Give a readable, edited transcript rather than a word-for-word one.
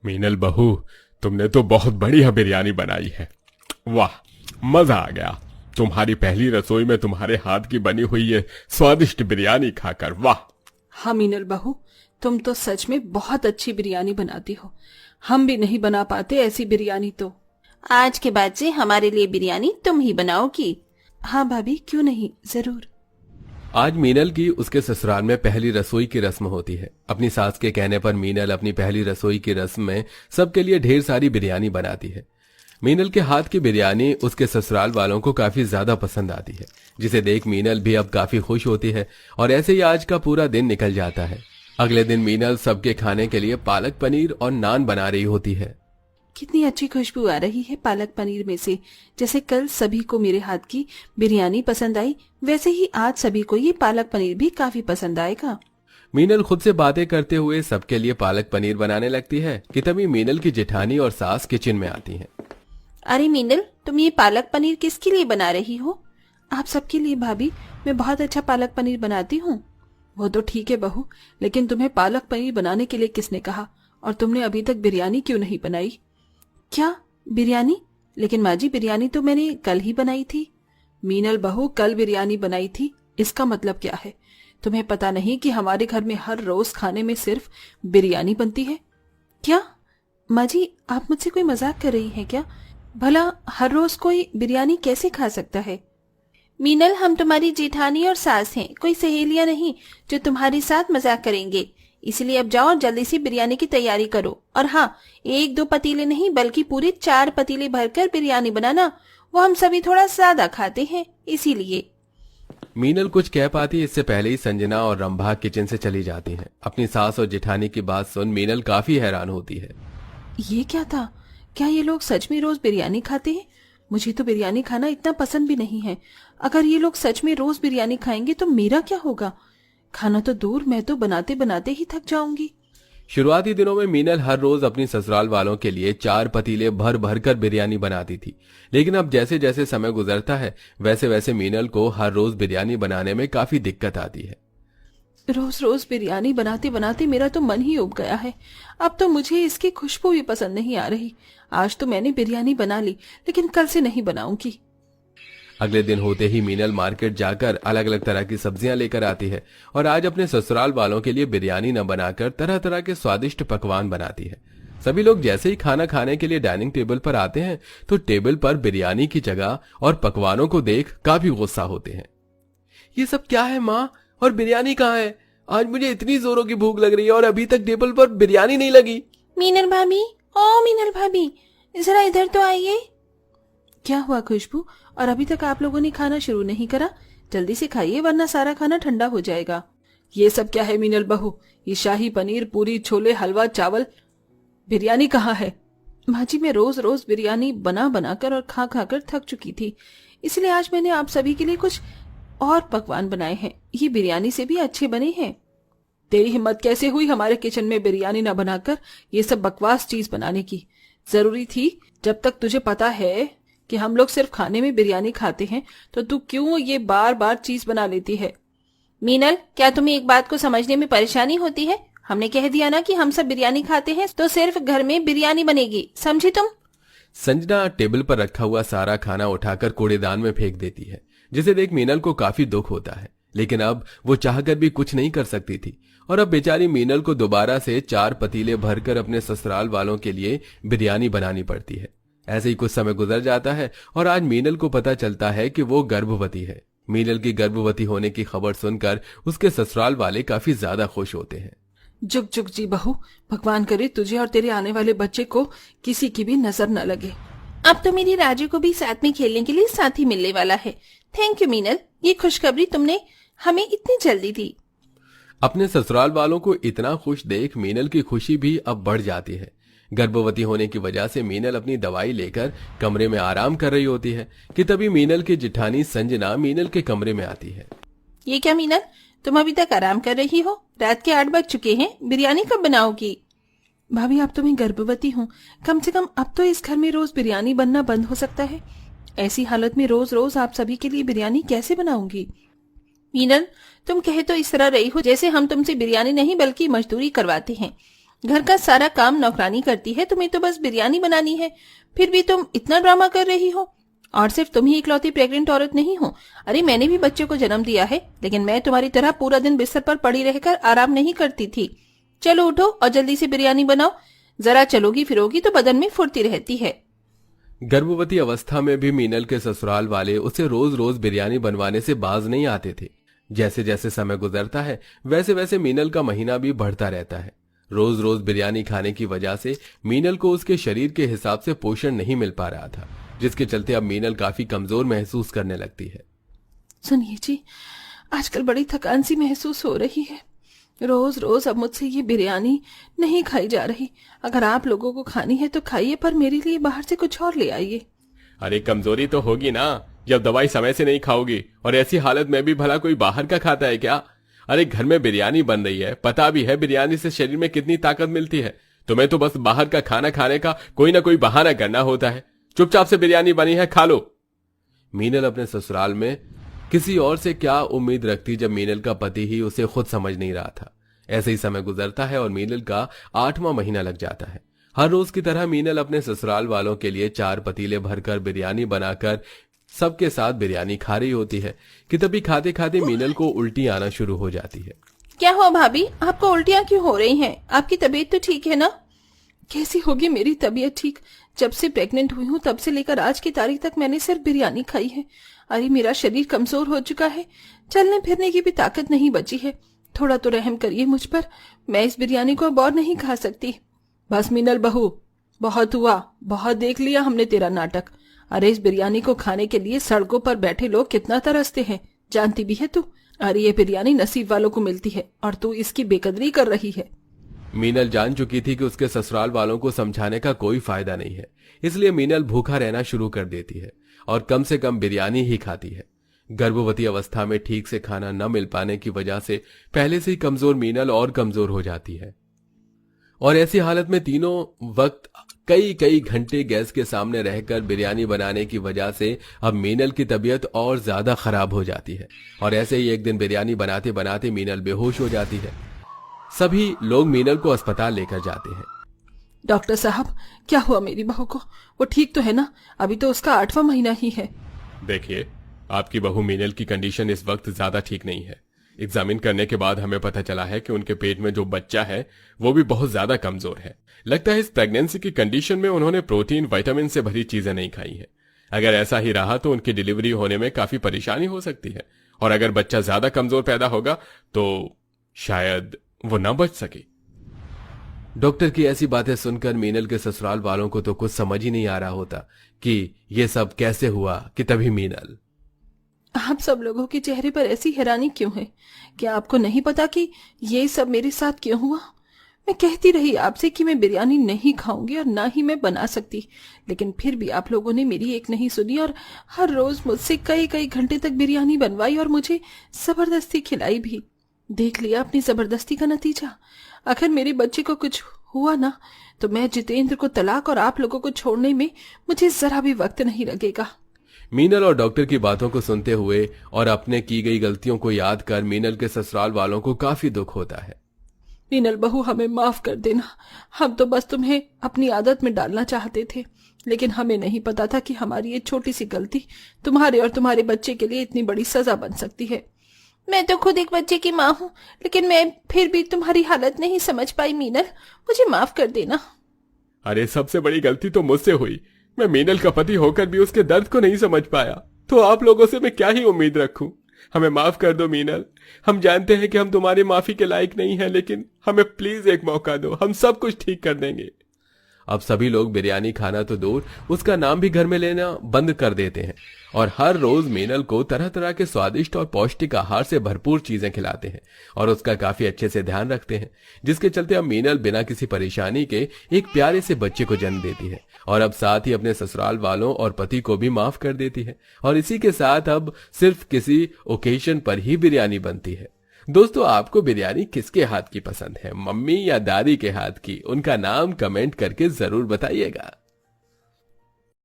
मीनल बहू, तुमने तो बहुत बढ़िया बिरयानी बनाई है। वाह, मजा आ गया तुम्हारी पहली रसोई में तुम्हारे हाथ की बनी हुई ये स्वादिष्ट बिरयानी खाकर। वाह। हाँ मीनल बहू, तुम तो सच में बहुत अच्छी बिरयानी बनाती हो। हम भी नहीं बना पाते ऐसी बिरयानी तो। आज के बाद से हमारे लिए बिरयानी तुम ही बनाओगी। हाँ भाभी, क्यों नहीं, जरूर। आज मीनल की उसके ससुराल में पहली रसोई की रस्म होती है। अपनी सास के कहने पर मीनल अपनी पहली रसोई की रस्म में सबके लिए ढेर सारी बिरयानी बनाती है। मीनल के हाथ की बिरयानी उसके ससुराल वालों को काफी ज्यादा पसंद आती है, जिसे देख मीनल भी अब काफी खुश होती है। और ऐसे ही आज का पूरा दिन निकल जाता है। अगले दिन मीनल सबके खाने के लिए पालक पनीर और नान बना रही होती है। कितनी अच्छी खुशबू आ रही है पालक पनीर में से। जैसे कल सभी को मेरे हाथ की बिरयानी पसंद आई, वैसे ही आज सभी को ये पालक पनीर भी काफी पसंद आएगा। मीनल खुद से बातें करते हुए सबके लिए पालक पनीर बनाने लगती है कि तभी मीनल की जेठानी और सास किचन में आती हैं। अरे मीनल, तुम ये पालक पनीर किसके लिए बना रही हो? आप सबके लिए भाभी, मैं बहुत अच्छा पालक पनीर बनाती हूँ। वो तो ठीक है बहू, लेकिन तुम्हें पालक पनीर बनाने के लिए किसने कहा? और तुमने अभी तक बिरयानी क्यों नहीं बनाई? क्या बिरयानी? लेकिन माँ जी, बिरयानी तो मैंने कल ही बनाई थी। मीनल बहू, कल बिरयानी बनाई थी, इसका मतलब क्या है? तुम्हें पता नहीं कि हमारे घर में हर रोज खाने में सिर्फ बिरयानी बनती है? क्या माँ जी, आप मुझसे कोई मजाक कर रही हैं क्या? भला हर रोज कोई बिरयानी कैसे खा सकता है? मीनल, हम तुम्हारी जेठानी और सास हैं, कोई सहेलियां नहीं जो तुम्हारे साथ मजाक करेंगे। इसलिए अब जाओ और जल्दी से बिरयानी की तैयारी करो। और हाँ, 1-2 पतीले नहीं बल्कि पूरे 4 पतीले भरकर बिरयानी बनाना। वो हम सभी थोड़ा ज्यादा खाते हैं, इसीलिए। मीनल कुछ कह पाती इससे पहले ही संजना और रंभा किचन से चली जाती हैं। अपनी सास और जेठानी की बात सुन मीनल काफी हैरान होती है। ये क्या था? क्या ये लोग सच में रोज बिरयानी खाते हैं? मुझे तो बिरयानी खाना इतना पसंद भी नहीं है। अगर ये लोग सच में रोज बिरयानी खाएंगे तो मेरा क्या होगा? खाना तो दूर, मैं तो बनाते बनाते ही थक जाऊंगी। शुरुआती दिनों में मीनल हर रोज अपनी ससुराल वालों के लिए 4 पतीले भर भर कर बिरयानी बनाती थी। लेकिन अब जैसे जैसे समय गुजरता है, वैसे वैसे मीनल को हर रोज बिरयानी बनाने में काफी दिक्कत आती है। रोज रोज बिरयानी बनाते बनाते मेरा तो मन ही उब गया है। अब तो मुझे इसकी खुशबू भी पसंद नहीं आ रही। आज तो मैंने बिरयानी बना ली, लेकिन कल से नहीं बनाऊंगी। अगले दिन होते ही मीनल मार्केट जाकर अलग अलग तरह की सब्जियां लेकर आती है और आज अपने ससुराल वालों के लिए बिरयानी न बनाकर तरह तरह के स्वादिष्ट पकवान बनाती है। सभी लोग जैसे ही खाना खाने के लिए डाइनिंग टेबल पर आते हैं तो टेबल पर बिरयानी की जगह और पकवानों को देख काफी गुस्सा होते हैं। ये सब क्या है माँ? और बिरयानी कहाँ है? आज मुझे इतनी जोरों की भूख लग रही है और अभी तक टेबल पर बिरयानी नहीं लगी। मीनल भाभी, ओ मीनल भाभी, जरा इधर तो आइए। क्या हुआ खुशबू? और अभी तक आप लोगों ने खाना शुरू नहीं करा? जल्दी से खाइए वरना सारा खाना ठंडा हो जाएगा। ये सब क्या है मीनल बहू? ये शाही पनीर, पूरी, छोले, हलवा, चावल, बिरयानी कहाँ है? माँ जी, मैं रोज रोज बिरयानी बना बनाकर और खा खा कर थक चुकी थी, इसलिए आज मैंने आप सभी के लिए कुछ और पकवान बनाए हैं। ये बिरयानी से भी अच्छे बने हैं। तेरी हिम्मत कैसे हुई हमारे किचन में बिरयानी न बनाकर ये सब बकवास चीज बनाने की? जरूरी थी? जब तक तुझे पता है कि हम लोग सिर्फ खाने में बिरयानी खाते हैं तो तू क्यों ये बार बार चीज बना लेती है? मीनल, क्या तुम्हें एक बात को समझने में परेशानी होती है? हमने कह दिया ना कि हम सब बिरयानी खाते हैं, तो सिर्फ घर में बिरयानी बनेगी, समझी तुम? संजना टेबल पर रखा हुआ सारा खाना उठाकर कूड़ेदान में फेंक देती है, जिसे देख मीनल को काफी दुख होता है। लेकिन अब वो चाहकर भी कुछ नहीं कर सकती थी और अब बेचारी मीनल को दोबारा से 4 पतीले भरकर अपने ससुराल वालों के लिए बिरयानी बनानी पड़ती है। ऐसे ही कुछ समय गुजर जाता है और आज मीनल को पता चलता है कि वो गर्भवती है। मीनल की गर्भवती होने की खबर सुनकर उसके ससुराल वाले काफी ज्यादा खुश होते हैं। जुग जुग जी बहू, भगवान करे तुझे और तेरे आने वाले बच्चे को किसी की भी नजर न लगे। अब तो मेरी राजू को भी साथ में खेलने के लिए साथी मिलने वाला है। थैंक यू मीनल, ये खुशखबरी तुमने हमें इतनी जल्दी दी। अपने ससुराल वालों को इतना खुश देख मीनल की खुशी भी अब बढ़ जाती है। गर्भवती होने की वजह से मीनल अपनी दवाई लेकर कमरे में आराम कर रही होती है कि तभी मीनल की जेठानी संजना मीनल के कमरे में आती है। ये क्या मीनल, तुम अभी तक आराम कर रही हो? रात के 8 बज चुके हैं, बिरयानी कब बनाओगी? भाभी, अब तो मैं गर्भवती हूँ, कम से कम अब तो इस घर में रोज बिरयानी बनना बंद हो सकता है। ऐसी हालत में रोज रोज आप सभी के लिए बिरयानी कैसे बनाऊंगी? मीनल, तुम कहे तो इस तरह रही हो जैसे हम तुमसे बिरयानी नहीं बल्कि मजदूरी करवाते हैं। घर का सारा काम नौकरानी करती है, तुम्हें तो बस बिरयानी बनानी है, फिर भी तुम इतना ड्रामा कर रही हो। और सिर्फ तुम ही इकलौती प्रेग्नेंट औरत नहीं हो, अरे मैंने भी बच्चे को जन्म दिया है, लेकिन मैं तुम्हारी तरह पूरा दिन बिस्तर पर पड़ी रहकर आराम नहीं करती थी। चलो उठो और जल्दी से बिरयानी बनाओ, जरा चलोगी फिरोगी तो बदन में फुर्ती रहती है। गर्भवती अवस्था में भी मीनल के ससुराल वाले उसे रोज रोज बिरयानी बनवाने से बाज नहीं आते थे। जैसे जैसे समय गुजरता है वैसे वैसे मीनल का महीना भी बढ़ता रहता है। रोज रोज बिरयानी खाने की वजह से मीनल को उसके शरीर के हिसाब से पोषण नहीं मिल पा रहा था, जिसके चलते अब मीनल काफी कमजोर महसूस करने लगती है। सुनिए जी, आजकल बड़ी थकान सी महसूस हो रही है। रोज रोज अब मुझसे ये बिरयानी नहीं खाई जा रही। अगर आप लोगों को खानी है तो खाइए, पर मेरे लिए बाहर से कुछ और ले आइए। अरे कमजोरी तो होगी ना जब दवाई समय से नहीं खाओगी, और ऐसी हालत में भी भला कोई बाहर का खाता है क्या? अरे घर में बिरयानी बन रही है, पता भी है बिरयानी से शरीर में कितनी ताकत मिलती है। तुम्हें तो बस बाहर का खाना खाने का कोई ना कोई बहाना करना होता है। चुपचाप से बिरयानी बनी है, खा लो। मीनल अपने ससुराल में किसी और से क्या उम्मीद रखती जब मीनल का पति ही उसे खुद समझ नहीं रहा था। ऐसे ही समय गुजरता है और मीनल का 8वां महीना लग जाता है। हर रोज की तरह मीनल अपने ससुराल वालों के लिए 4 पतीले भरकर बिरयानी बनाकर सबके साथ बिरयानी खा रही होती है कि तभी खाते खाते मीनल को उल्टी आना शुरू हो जाती है। क्या हुआ भाभी, आपको उल्टियां क्यों हो रही हैं? आपकी तबीयत तो ठीक है ना? कैसी होगी मेरी तबीयत ठीक? जब से प्रेग्नेंट हुई हूँ तब से लेकर आज की तारीख तक मैंने सिर्फ बिरयानी खाई है। अरे मेरा शरीर कमजोर हो चुका है, चलने फिरने की भी ताकत नहीं बची है। थोड़ा तो रहम करिए मुझ पर, मैं इस बिरयानी को अब और नहीं खा सकती। बस मीनल बहू, बहुत हुआ, बहुत देख लिया हमने तेरा नाटक। अरे इस बिरयानी को खाने के लिए सड़कों पर बैठे लोग कितना तरसते हैं, जानती भी है तू। अरे ये बिरयानी नसीब वालों को मिलती है और तू इसकी बेकदरी कर रही है। मीनल जान चुकी थी कि उसके ससुराल वालों को समझाने का कोई फायदा नहीं है, इसलिए मीनल भूखा रहना शुरू कर देती है और कम से कम बिरयानी ही खाती है। गर्भवती अवस्था में ठीक से खाना न मिल पाने की वजह से पहले से ही कमजोर मीनल और कमजोर हो जाती है और ऐसी हालत में तीनों वक्त कई कई घंटे गैस के सामने रहकर बिरयानी बनाने की वजह से अब मीनल की तबीयत और ज्यादा खराब हो जाती है। और ऐसे ही एक दिन बिरयानी बनाते बनाते मीनल बेहोश हो जाती है। सभी लोग मीनल को अस्पताल लेकर जाते हैं। डॉक्टर साहब, क्या हुआ मेरी बहू को? वो ठीक तो है ना? अभी तो उसका 8वां महीना ही है। देखिए, आपकी बहू मीनल की कंडीशन इस वक्त ज्यादा ठीक नहीं है। एग्जामिन करने के बाद हमें पता चला है कि उनके पेट में जो बच्चा है वो भी बहुत ज्यादा कमजोर है। लगता है इस प्रेगनेंसी की कंडीशन में उन्होंने प्रोटीन विटामिन से भरी चीजें नहीं खाई है। अगर ऐसा ही रहा तो उनकी डिलीवरी होने में काफी परेशानी हो सकती है, और अगर बच्चा ज्यादा कमजोर पैदा होगा तो शायद वो न बच सके। डॉक्टर की ऐसी बातें सुनकर मीनल के ससुराल वालों को तो कुछ समझ ही नहीं आ रहा होता कि ये सब कैसे हुआ कि तभी मीनल। आप सब लोगों के चेहरे पर ऐसी हैरानी क्यों है? क्या आपको नहीं पता कि ये सब मेरे साथ क्यों हुआ? मैं कहती रही आपसे कि मैं बिरयानी नहीं खाऊंगी और ना ही मैं बना सकती, लेकिन फिर भी आप लोगों ने मेरी एक नहीं सुनी और हर रोज मुझसे कई कई घंटे तक बिरयानी बनवाई और मुझे जबरदस्ती खिलाई भी। देख लिया अपनी जबरदस्ती का नतीजा। अगर मेरे बच्चे को कुछ हुआ ना तो मैं जितेंद्र को तलाक और आप लोगों को छोड़ने में मुझे जरा भी वक्त नहीं लगेगा। मीनल और डॉक्टर की बातों को सुनते हुए और अपने की गई गलतियों को याद कर मीनल के ससुराल वालों को काफी दुख होता है। मीनल बहू, हमें माफ कर देना। हम तो बस तुम्हें अपनी आदत में डालना चाहते थे, लेकिन हमें नहीं पता था कि हमारी ये छोटी सी गलती तुम्हारे और तुम्हारे बच्चे के लिए इतनी बड़ी सजा बन सकती है। मैं तो खुद एक बच्चे की माँ हूँ, लेकिन मैं फिर भी तुम्हारी हालत नहीं समझ पाई मीनल, मुझे माफ कर देना। अरे सबसे बड़ी गलती तो मुझसे हुई। मैं मीनल का पति होकर भी उसके दर्द को नहीं समझ पाया, तो आप लोगों से मैं क्या ही उम्मीद रखूं। हमें माफ कर दो मीनल। हम जानते हैं कि हम तुम्हारी माफी के लायक नहीं हैं, लेकिन हमें प्लीज एक मौका दो, हम सब कुछ ठीक कर देंगे। अब सभी लोग बिरयानी खाना तो दूर उसका नाम भी घर में लेना बंद कर देते हैं और हर रोज मीनल को तरह तरह के स्वादिष्ट और पौष्टिक आहार से भरपूर चीजें खिलाते हैं और उसका काफी अच्छे से ध्यान रखते हैं, जिसके चलते अब मीनल बिना किसी परेशानी के एक प्यारे से बच्चे को जन्म देती है और अब साथ ही अपने ससुराल वालों और पति को भी माफ कर देती है। और इसी के साथ अब सिर्फ किसी ओकेजन पर ही बिरयानी बनती है। दोस्तों, आपको बिरयानी किसके हाथ की पसंद है, मम्मी या दादी के हाथ की? उनका नाम कमेंट करके जरूर बताइएगा।